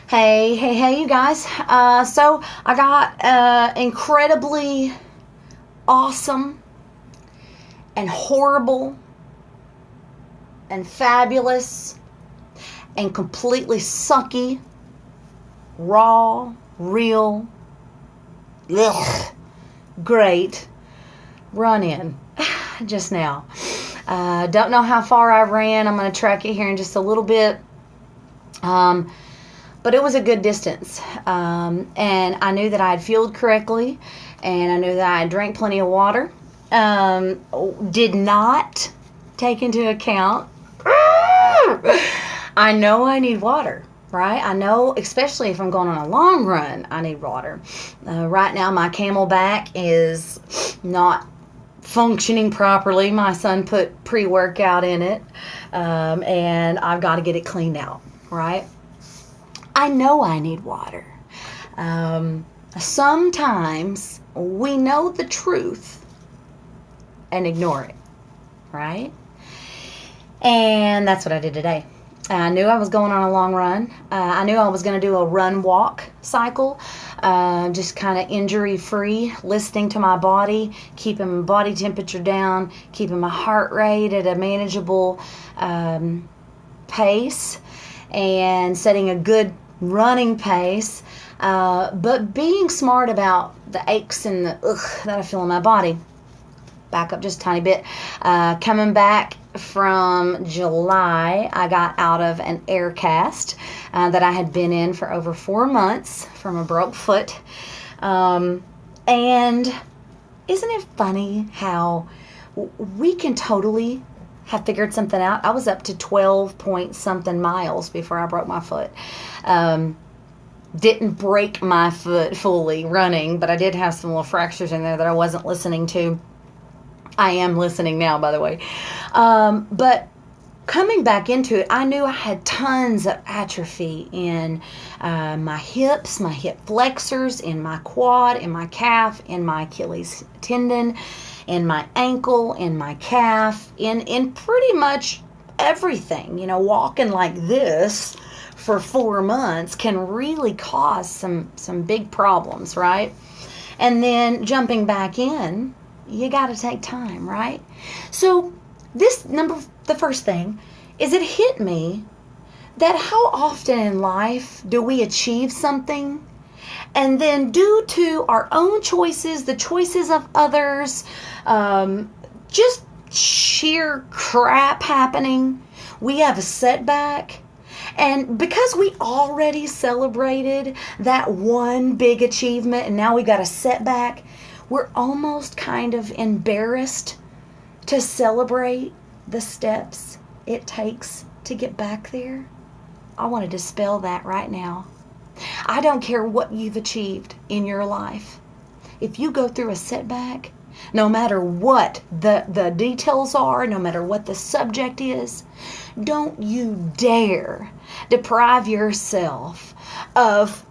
Hey, you guys. So I got incredibly awesome and horrible and fabulous and completely sucky, raw, real, ugh, great run in just now. Don't know how far I ran. I'm going to track it here in just a little bit. But it was a good distance. And I knew that I had fueled correctly, and I knew that I had drank plenty of water. Did not take into account, I know I need water, right? I know, especially if I'm going on a long run, I need water. Right now, my Camelback is not functioning properly. My son put pre-workout in it, and I've got to get it cleaned out, right? I know I need water. Sometimes we know the truth and ignore it, right? And that's what I did today. I knew I was going on a long run. I knew I was going to do a run-walk cycle, just kind of injury-free, listening to my body, keeping my body temperature down, keeping my heart rate at a manageable pace, and setting a good running pace, but being smart about the aches and the that I feel in my body. Back up just a tiny bit. Coming back from July, I got out of an air cast that I had been in for over 4 months from a broke foot. And isn't it funny how we can totally have figured something out? I was up to 12 point something miles before I broke my foot. Didn't break my foot fully running, but I did have some little fractures in there that I wasn't listening to. I am listening now, by the way. But coming back into it, I knew I had tons of atrophy in my hips, my hip flexors, in my quad, in my calf, in my Achilles tendon, in my ankle, in my calf, in pretty much everything. You know, walking like this for 4 months can really cause some big problems, right? And then jumping back in, you got to take time, right? So the first thing is, it hit me that how often in life do we achieve something, and then due to our own choices, the choices of others, just sheer crap happening, we have a setback. And because we already celebrated that one big achievement and now we got a setback, we're almost kind of embarrassed to celebrate the steps it takes to get back there. I want to dispel that right now. I don't care what you've achieved in your life. If you go through a setback, no matter what the details are, no matter what the subject is, don't you dare deprive yourself of,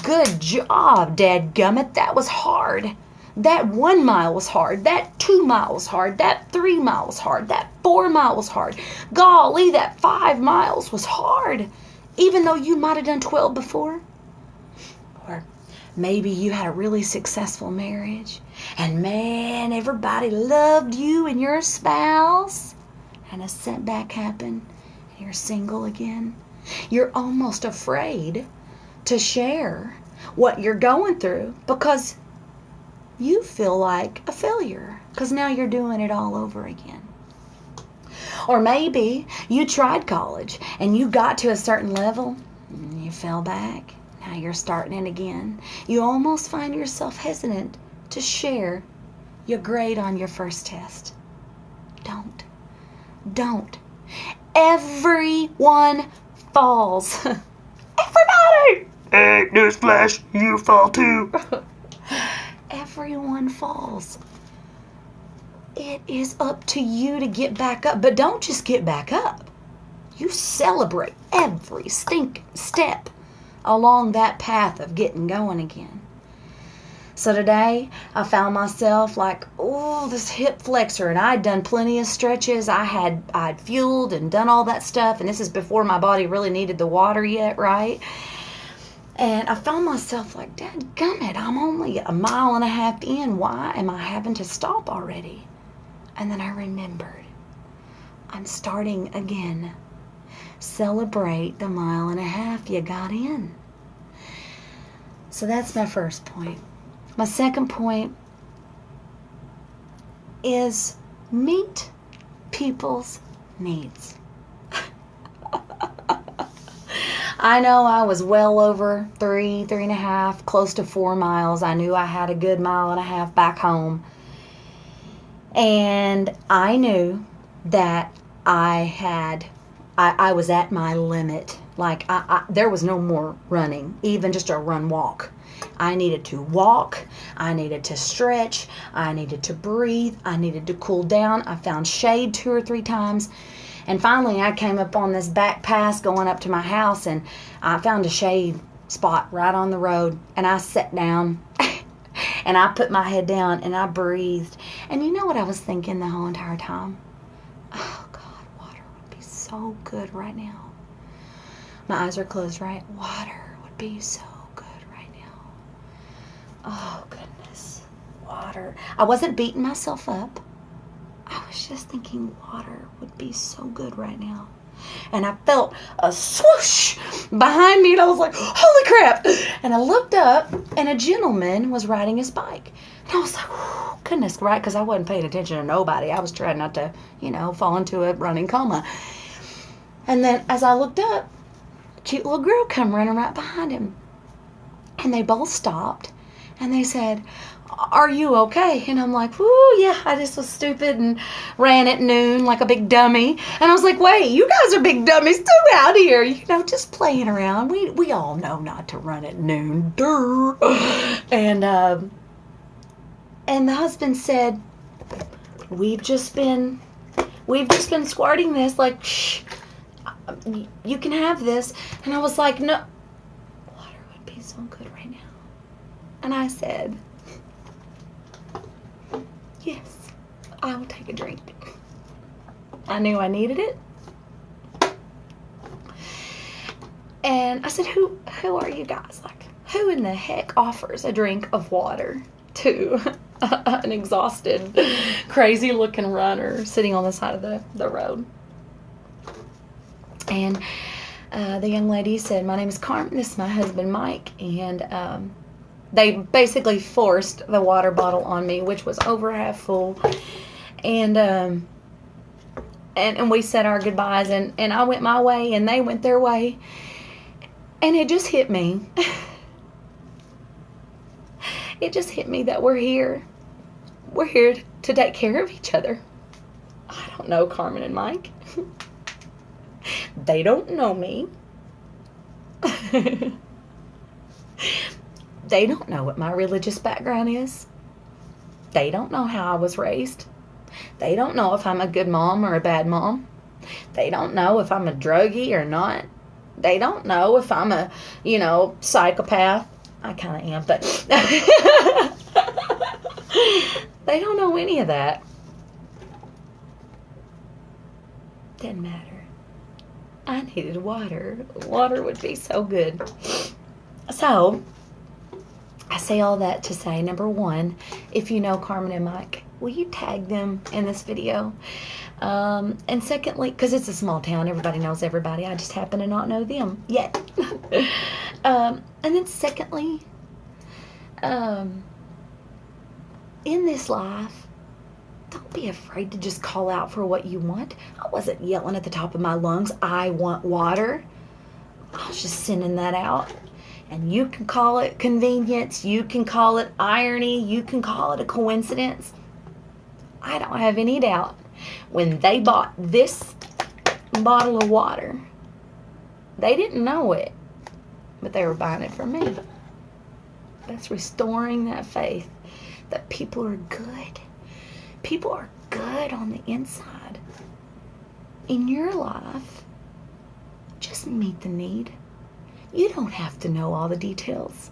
good job, dadgummit, that was hard. That 1 mile was hard. That 2 miles hard. That 3 miles hard. That 4 miles hard. Golly, that 5 miles was hard. Even though you might have done 12 before. Or maybe you had a really successful marriage. And man, everybody loved you and your spouse. And a setback happened. And you're single again. You're almost afraid to share what you're going through because you feel like a failure because now you're doing it all over again. Or maybe you tried college and you got to a certain level and you fell back. Now you're starting it again. You almost find yourself hesitant to share your grade on your first test. Don't. Everyone falls. Everybody! Hey, newsflash, you fall too. Everyone falls. It is up to you to get back up. But don't just get back up. You celebrate every stinking step along that path of getting going again. So today, I found myself like, this hip flexor, and I'd done plenty of stretches. I'd fueled and done all that stuff, and this is before my body really needed the water yet, right? And I found myself like, dadgummit, I'm only a mile and a half in. Why am I having to stop already? And then I remembered, I'm starting again. Celebrate the mile and a half you got in. So that's my first point. My second point is meet people's needs. I know I was well over 3.5, close to 4 miles. I knew I had a good mile and a half back home. And I knew that I was at my limit. Like, there was no more running, even just a run walk. I needed to walk. I needed to stretch. I needed to breathe. I needed to cool down. I found shade 2 or 3 times. And finally, I came up on this back pass going up to my house, and I found a shade spot right on the road. And I sat down, and I put my head down, and I breathed. And you know what I was thinking the whole entire time? Oh, God, water would be so good right now. My eyes are closed, right? Water would be so good right now. Oh, goodness. Water. I wasn't beating myself up. I was just thinking water would be so good right now. And I felt a swoosh behind me, and I was like, holy crap. And I looked up, and a gentleman was riding his bike. And I was like, oh, goodness, right? Because I wasn't paying attention to nobody. I was trying not to, fall into a running coma. And then as I looked up, a cute little girl come running right behind him. And they both stopped, and they said, are you okay? And I'm like, ooh, yeah, I just was stupid and ran at noon like a big dummy. And I was like, wait, you guys are big dummies too out here, just playing around. We all know not to run at noon. Durr. And the husband said, we've just been squirting this, like, shh, you can have this. And I was like, no, water would be so good right now. And I said, yes, I will take a drink. I knew I needed it. And I said, who are you guys? Like, who in the heck offers a drink of water to an exhausted, crazy looking runner sitting on the side of the road? And the young lady said, my name is Carmen, this is my husband Mike. And they basically forced the water bottle on me, which was over half full. And we said our goodbyes, and I went my way and they went their way. And it just hit me. It just hit me that we're here. We're here to take care of each other. I don't know Carmen and Mike. They don't know me. They don't know what my religious background is. They don't know how I was raised. They don't know if I'm a good mom or a bad mom. They don't know if I'm a druggie or not. They don't know if I'm a, psychopath. I kind of am, but they don't know any of that. Didn't matter. I needed water. Water would be so good. So, I say all that to say, number one, if you know Carmen and Mike, will you tag them in this video? And secondly, because it's a small town, everybody knows everybody. I just happen to not know them yet. And then secondly, in this life, don't be afraid to just call out for what you want. I wasn't yelling at the top of my lungs, I want water. I was just sending that out. And you can call it convenience, you can call it irony, you can call it a coincidence. I don't have any doubt. When they bought this bottle of water, they didn't know it, but they were buying it from me. That's restoring that faith that people are good. People are good on the inside. In your life, just meet the need. You don't have to know all the details.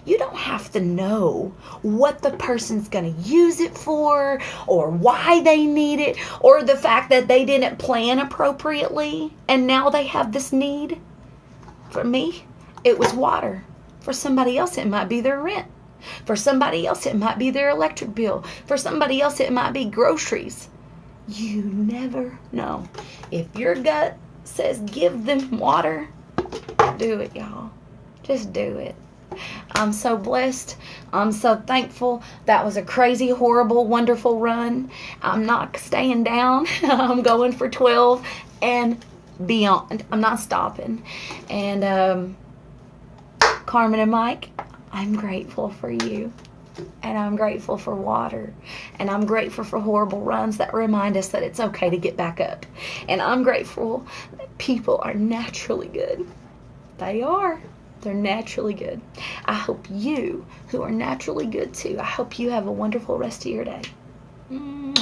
You don't have to know what the person's going to use it for, or why they need it, or the fact that they didn't plan appropriately and now they have this need. For me, it was water. For somebody else, it might be their rent. For somebody else, it might be their electric bill. For somebody else, it might be groceries. You never know. If your gut says give them water, do it, y'all. Just do it. I'm so blessed. I'm so thankful. That was a crazy, horrible, wonderful run. I'm not staying down. I'm going for 12 and beyond. I'm not stopping. And Carmen and Mike, I'm grateful for you. And I'm grateful for water. And I'm grateful for horrible runs that remind us that it's okay to get back up. And I'm grateful that people are naturally good. They are. They're naturally good. I hope you, who are naturally good too, I hope you have a wonderful rest of your day. Word.